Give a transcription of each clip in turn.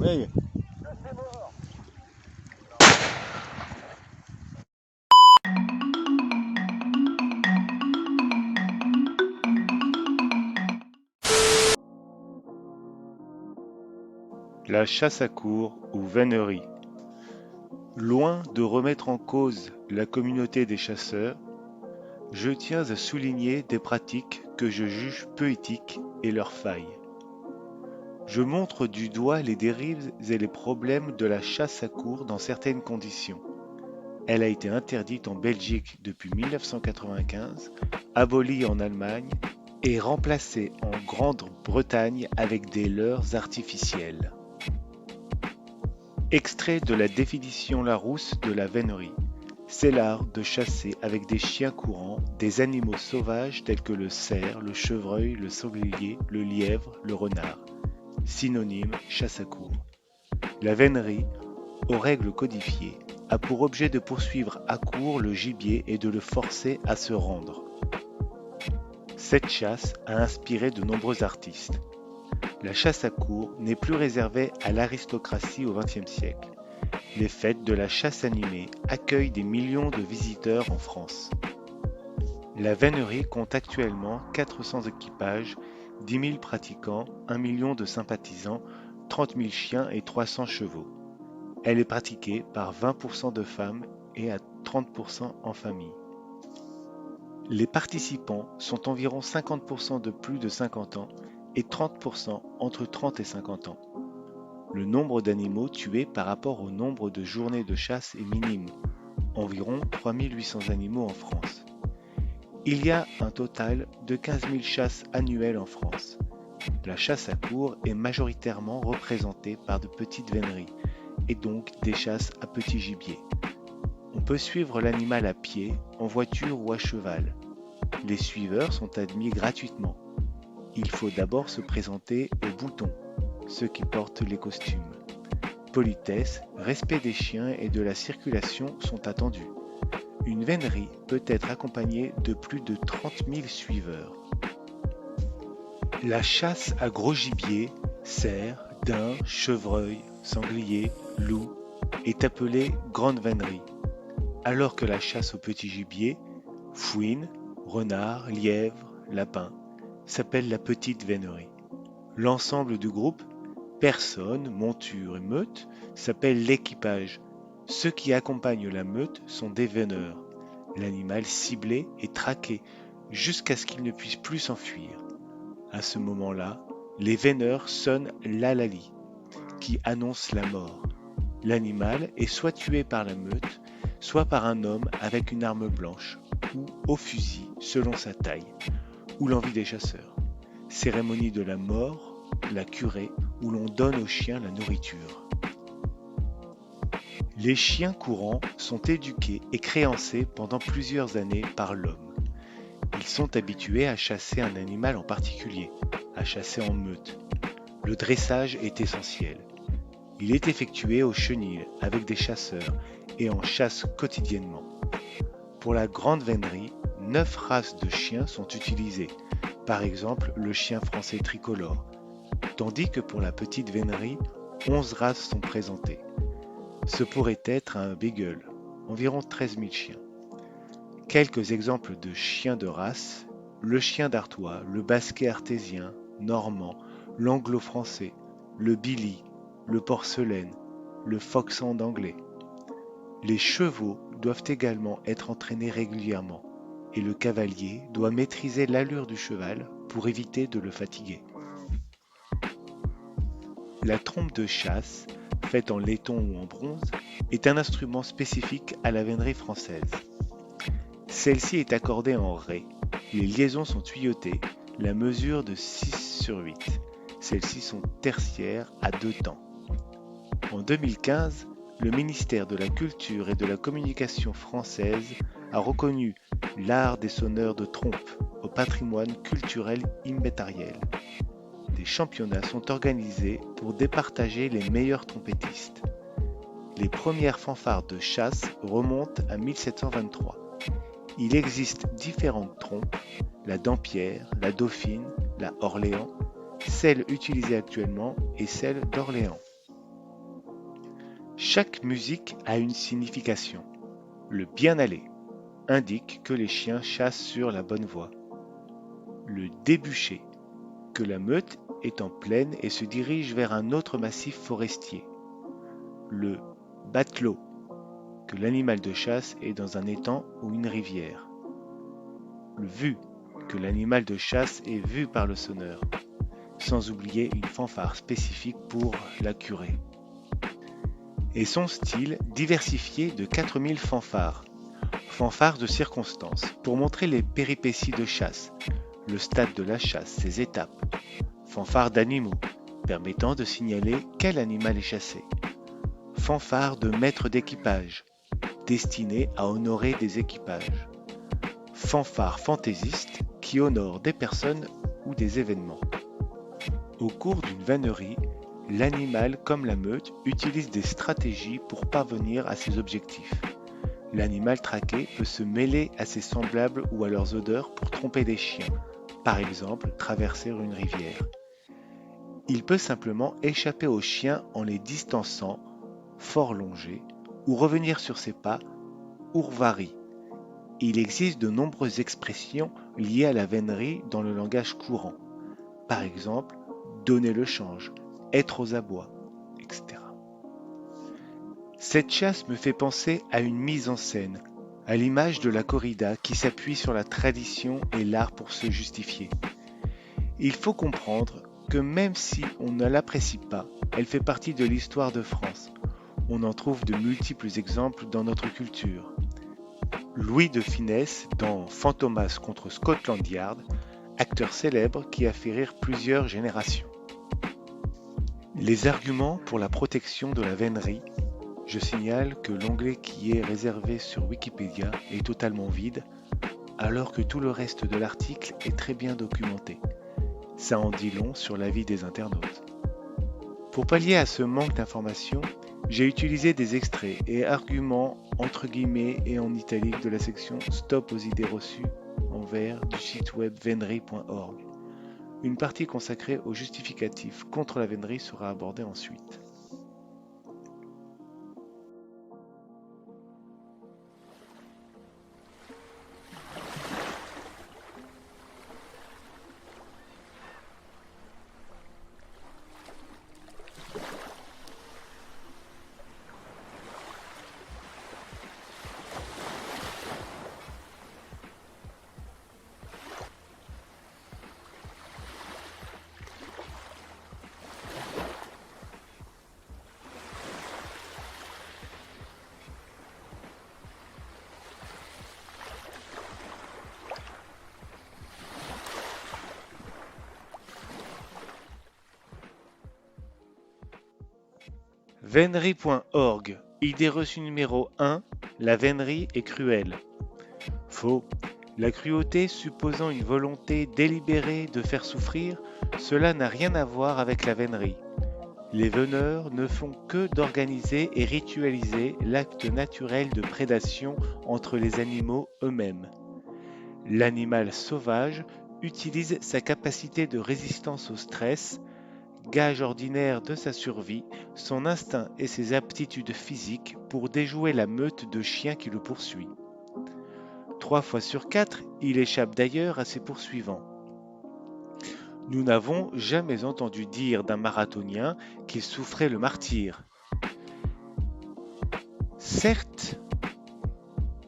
soleil. La chasse à courre ou vénerie. Loin de remettre en cause la communauté des chasseurs, je tiens à souligner des pratiques que je juge peu éthiques et leurs failles. Je montre du doigt les dérives et les problèmes de la chasse à courre dans certaines conditions. Elle a été interdite en Belgique depuis 1995, abolie en Allemagne et remplacée en Grande-Bretagne avec des leurres artificiels. Extrait de la définition Larousse de la vénerie. C'est l'art de chasser avec des chiens courants des animaux sauvages tels que le cerf, le chevreuil, le sanglier, le lièvre, le renard. Synonyme chasse à courre. La vénerie, aux règles codifiées, a pour objet de poursuivre à court le gibier et de le forcer à se rendre. Cette chasse a inspiré de nombreux artistes. La chasse à courre n'est plus réservée à l'aristocratie au XXe siècle. Les fêtes de la chasse animée accueillent des millions de visiteurs en France. La vénerie compte actuellement 400 équipages, 10 000 pratiquants, 1 million de sympathisants, 30 000 chiens et 300 chevaux. Elle est pratiquée par 20% de femmes et à 30% en famille. Les participants sont environ 50% de plus de 50 ans et 30% entre 30 et 50 ans. Le nombre d'animaux tués par rapport au nombre de journées de chasse est minime, environ 3 800 animaux en France. Il y a un total de 15 000 chasses annuelles en France. La chasse à courre est majoritairement représentée par de petites véneries, et donc des chasses à petit gibier. On peut suivre l'animal à pied, en voiture ou à cheval. Les suiveurs sont admis gratuitement. Il faut d'abord se présenter au bouton, ceux qui portent les costumes. Politesse, respect des chiens et de la circulation sont attendus. Une vénerie peut être accompagnée de plus de 30 000 suiveurs. La chasse à gros gibier, cerf, daim, chevreuil, sanglier, loup, est appelée grande vénerie, alors que la chasse au petit gibier, fouine, renard, lièvre, lapin, s'appelle la petite vénerie. L'ensemble du groupe, personnes, montures et meute, s'appelle l'équipage. Ceux qui accompagnent la meute sont des veineurs. L'animal ciblé est traqué jusqu'à ce qu'il ne puisse plus s'enfuir. À ce moment-là, les veineurs sonnent l'halali, qui annonce la mort. L'animal est soit tué par la meute, soit par un homme avec une arme blanche, ou au fusil selon sa taille, ou l'envie des chasseurs. Cérémonie de la mort, la curée, où l'on donne aux chiens la nourriture. Les chiens courants sont éduqués et créancés pendant plusieurs années par l'homme. Ils sont habitués à chasser un animal en particulier, à chasser en meute. Le dressage est essentiel. Il est effectué au chenil avec des chasseurs et en chasse quotidiennement. Pour la grande vénerie, 9 races de chiens sont utilisées, par exemple le chien français tricolore, tandis que pour la petite vénerie, 11 races sont présentées. Ce pourrait être un beagle, environ 13 000 chiens. Quelques exemples de chiens de race, le chien d'Artois, le basquet artésien, normand, l'anglo-français, le billy, le porcelaine, le foxhound anglais. Les chevaux doivent également être entraînés régulièrement et le cavalier doit maîtriser l'allure du cheval pour éviter de le fatiguer. La trompe de chasse, faite en laiton ou en bronze, est un instrument spécifique à la vénerie française. Celle-ci est accordée en ré, les liaisons sont tuyautées, la mesure de 6/8. Celles-ci sont tertiaires à 2 temps. En 2015, le ministère de la Culture et de la Communication française a reconnu l'art des sonneurs de trompe au patrimoine culturel immatériel. Des championnats sont organisés pour départager les meilleurs trompettistes. Les premières fanfares de chasse remontent à 1723. Il existe différentes trompes, la Dampierre, la Dauphine, la Orléans, celle utilisée actuellement et celle d'Orléans. Chaque musique a une signification. Le bien aller indique que les chiens chassent sur la bonne voie. Le débûcher, que la meute est en plaine et se dirige vers un autre massif forestier. Le batelot, que l'animal de chasse est dans un étang ou une rivière. Le vu, que l'animal de chasse est vu par le sonneur, sans oublier une fanfare spécifique pour la curée. Et son style diversifié de 4000 fanfares. Fanfares de circonstances, pour montrer les péripéties de chasse, le stade de la chasse, ses étapes. Fanfares d'animaux, permettant de signaler quel animal est chassé. Fanfares de maître d'équipage, destinés à honorer des équipages. Fanfares fantaisistes qui honorent des personnes ou des événements. Au cours d'une vannerie, l'animal comme la meute utilise des stratégies pour parvenir à ses objectifs. L'animal traqué peut se mêler à ses semblables ou à leurs odeurs pour tromper des chiens, par exemple traverser une rivière. Il peut simplement échapper aux chiens en les distançant, fort longés, ou revenir sur ses pas, ourvari. Il existe de nombreuses expressions liées à la vénerie dans le langage courant. Par exemple, donner le change, être aux abois, etc. Cette chasse me fait penser à une mise en scène, à l'image de la corrida qui s'appuie sur la tradition et l'art pour se justifier. Il faut comprendre que même si on ne l'apprécie pas, elle fait partie de l'histoire de France. On en trouve de multiples exemples dans notre culture. Louis de Funès dans Fantomas contre Scotland Yard, acteur célèbre qui a fait rire plusieurs générations. Les arguments pour la protection de la vénerie. Je signale que l'onglet qui est réservé sur Wikipédia est totalement vide, alors que tout le reste de l'article est très bien documenté. Ça en dit long sur l'avis des internautes. Pour pallier à ce manque d'informations, j'ai utilisé des extraits et arguments entre guillemets et en italique de la section Stop aux idées reçues en vert du site web vénerie.org. Une partie consacrée aux justificatifs contre la vénerie sera abordée ensuite. Vénerie.org. Idée reçue numéro 1. La vénerie est cruelle. Faux. La cruauté supposant une volonté délibérée de faire souffrir, cela n'a rien à voir avec la vénerie. Les veneurs ne font que d'organiser et ritualiser l'acte naturel de prédation entre les animaux eux-mêmes. L'animal sauvage utilise sa capacité de résistance au stress, gage ordinaire de sa survie, son instinct et ses aptitudes physiques pour déjouer la meute de chiens qui le poursuit. 3 fois sur 4, il échappe d'ailleurs à ses poursuivants. Nous n'avons jamais entendu dire d'un marathonien qu'il souffrait le martyre. Certes,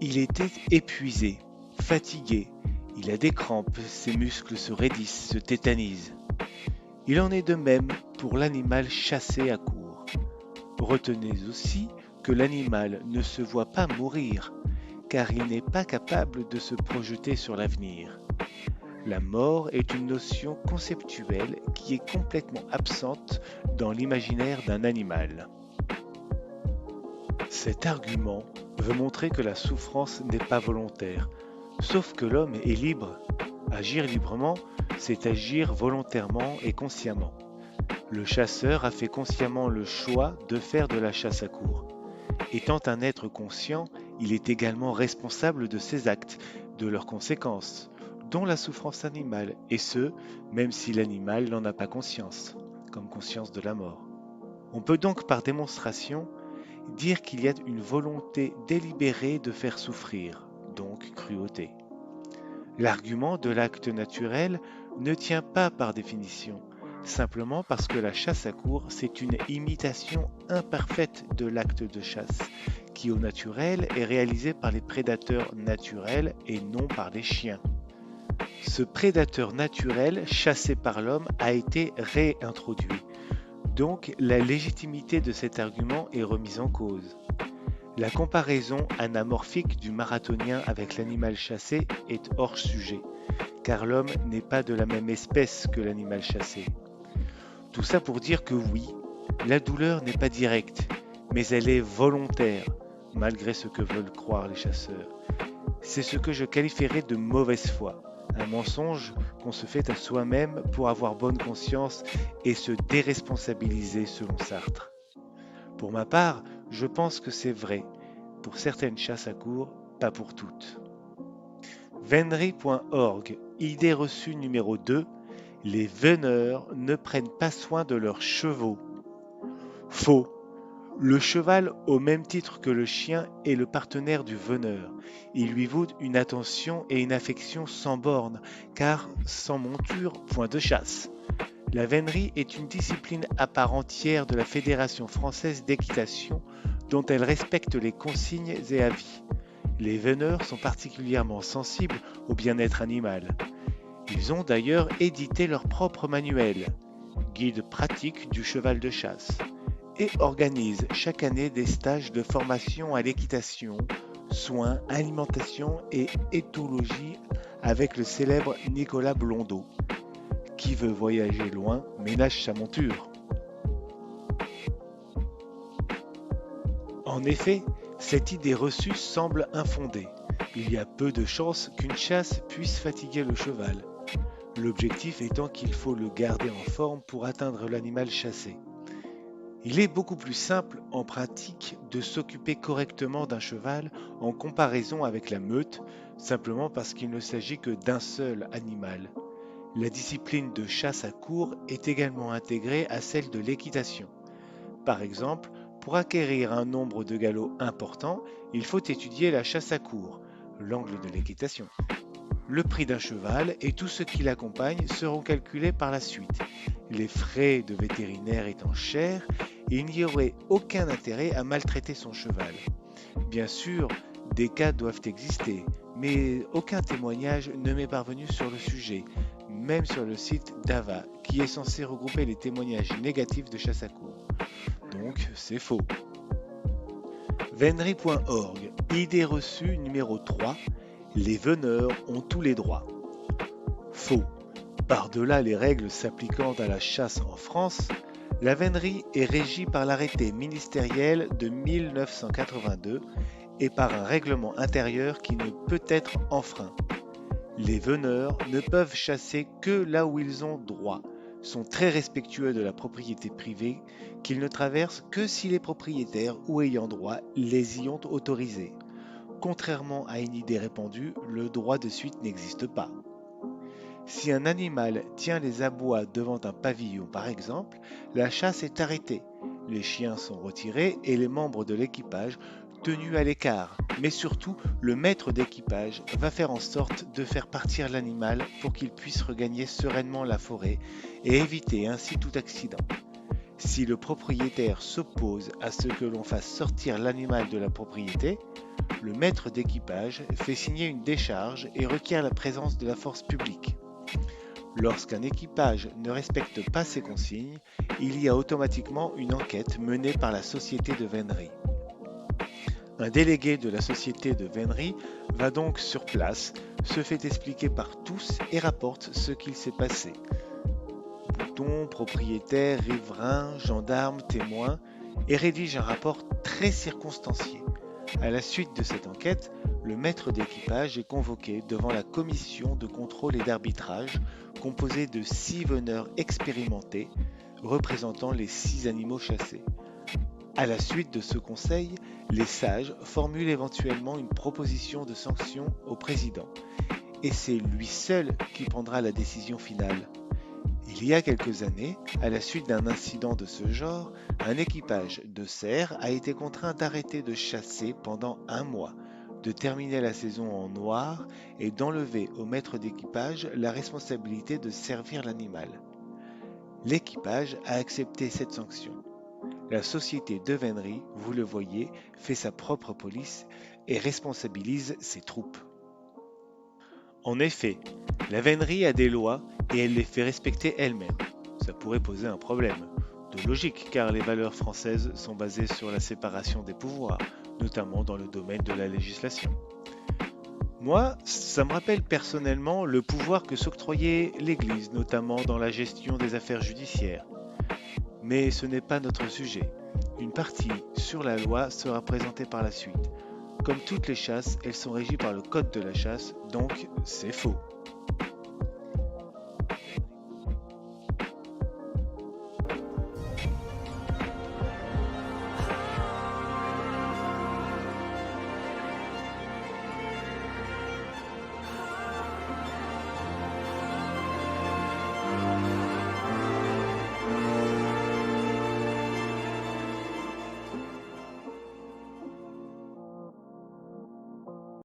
il était épuisé, fatigué, il a des crampes, ses muscles se raidissent, se tétanisent. Il en est de même pour l'animal chassé à court. Retenez aussi que l'animal ne se voit pas mourir, car il n'est pas capable de se projeter sur l'avenir. La mort est une notion conceptuelle qui est complètement absente dans l'imaginaire d'un animal. Cet argument veut montrer que la souffrance n'est pas volontaire, sauf que l'homme est libre. Agir librement, c'est agir volontairement et consciemment. Le chasseur a fait consciemment le choix de faire de la chasse à court. Étant un être conscient, il est également responsable de ses actes, de leurs conséquences, dont la souffrance animale, et ce, même si l'animal n'en a pas conscience, comme conscience de la mort. On peut donc par démonstration dire qu'il y a une volonté délibérée de faire souffrir, donc cruauté. L'argument de l'acte naturel ne tient pas par définition, simplement parce que la chasse à courre, c'est une imitation imparfaite de l'acte de chasse, qui au naturel est réalisé par les prédateurs naturels et non par les chiens. Ce prédateur naturel chassé par l'homme a été réintroduit, donc la légitimité de cet argument est remise en cause. La comparaison anamorphique du marathonien avec l'animal chassé est hors sujet, car l'homme n'est pas de la même espèce que l'animal chassé. Tout ça pour dire que oui, la douleur n'est pas directe, mais elle est volontaire, malgré ce que veulent croire les chasseurs. C'est ce que je qualifierais de mauvaise foi, un mensonge qu'on se fait à soi-même pour avoir bonne conscience et se déresponsabiliser selon Sartre. Pour ma part, je pense que c'est vrai, pour certaines chasses à courre, pas pour toutes. Vennery.org, idée reçue numéro 2, les veneurs ne prennent pas soin de leurs chevaux. Faux. Le cheval, au même titre que le chien, est le partenaire du veneur. Il lui vaut une attention et une affection sans borne, car sans monture, point de chasse. La vénerie est une discipline à part entière de la Fédération française d'équitation dont elle respecte les consignes et avis. Les veneurs sont particulièrement sensibles au bien-être animal. Ils ont d'ailleurs édité leur propre manuel, guide pratique du cheval de chasse, et organisent chaque année des stages de formation à l'équitation, soins, alimentation et éthologie avec le célèbre Nicolas Blondeau. Qui veut voyager loin ménage sa monture. En effet, cette idée reçue semble infondée. Il y a peu de chances qu'une chasse puisse fatiguer le cheval. L'objectif étant qu'il faut le garder en forme pour atteindre l'animal chassé. Il est beaucoup plus simple en pratique de s'occuper correctement d'un cheval en comparaison avec la meute, simplement parce qu'il ne s'agit que d'un seul animal. La discipline de chasse à courre est également intégrée à celle de l'équitation. Par exemple, pour acquérir un nombre de galops important, il faut étudier la chasse à courre, l'angle de l'équitation. Le prix d'un cheval et tout ce qui l'accompagne seront calculés par la suite. Les frais de vétérinaire étant chers, il n'y aurait aucun intérêt à maltraiter son cheval. Bien sûr, des cas doivent exister, mais aucun témoignage ne m'est parvenu sur le sujet, même sur le site d'AVA, qui est censé regrouper les témoignages négatifs de chasse à courre. Donc, c'est faux. Vennery.org, idée reçue numéro 3, les veneurs ont tous les droits. Faux. Par-delà les règles s'appliquant à la chasse en France, la vénerie est régie par l'arrêté ministériel de 1982 et par un règlement intérieur qui ne peut être enfreint. Les veneurs ne peuvent chasser que là où ils ont droit, sont très respectueux de la propriété privée, qu'ils ne traversent que si les propriétaires ou ayants droit les y ont autorisés. Contrairement à une idée répandue, le droit de suite n'existe pas. Si un animal tient les abois devant un pavillon par exemple, la chasse est arrêtée, les chiens sont retirés et les membres de l'équipage tenus à l'écart, mais surtout le maître d'équipage va faire en sorte de faire partir l'animal pour qu'il puisse regagner sereinement la forêt et éviter ainsi tout accident. Si le propriétaire s'oppose à ce que l'on fasse sortir l'animal de la propriété, le maître d'équipage fait signer une décharge et requiert la présence de la force publique. Lorsqu'un équipage ne respecte pas ces consignes, il y a automatiquement une enquête menée par la société de vénerie. Un délégué de la société de vénerie va donc sur place, se fait expliquer par tous et rapporte ce qu'il s'est passé. Boutons, propriétaires, riverains, gendarmes, témoins, et rédige un rapport très circonstancié. À la suite de cette enquête, le maître d'équipage est convoqué devant la commission de contrôle et d'arbitrage composée de 6 veneurs expérimentés représentant les 6 animaux chassés. À la suite de ce conseil, les sages formulent éventuellement une proposition de sanction au président et c'est lui seul qui prendra la décision finale. Il y a quelques années, à la suite d'un incident de ce genre, un équipage de cerfs a été contraint d'arrêter de chasser pendant un mois, de terminer la saison en noir et d'enlever au maître d'équipage la responsabilité de servir l'animal. L'équipage a accepté cette sanction. La société de vénerie, vous le voyez, fait sa propre police et responsabilise ses troupes. En effet, la vénerie a des lois et elle les fait respecter elle-même. Ça pourrait poser un problème de logique car les valeurs françaises sont basées sur la séparation des pouvoirs, notamment dans le domaine de la législation. Moi, ça me rappelle personnellement le pouvoir que s'octroyait l'Église, notamment dans la gestion des affaires judiciaires. Mais ce n'est pas notre sujet. Une partie sur la loi sera présentée par la suite. Comme toutes les chasses, elles sont régies par le code de la chasse, donc c'est faux.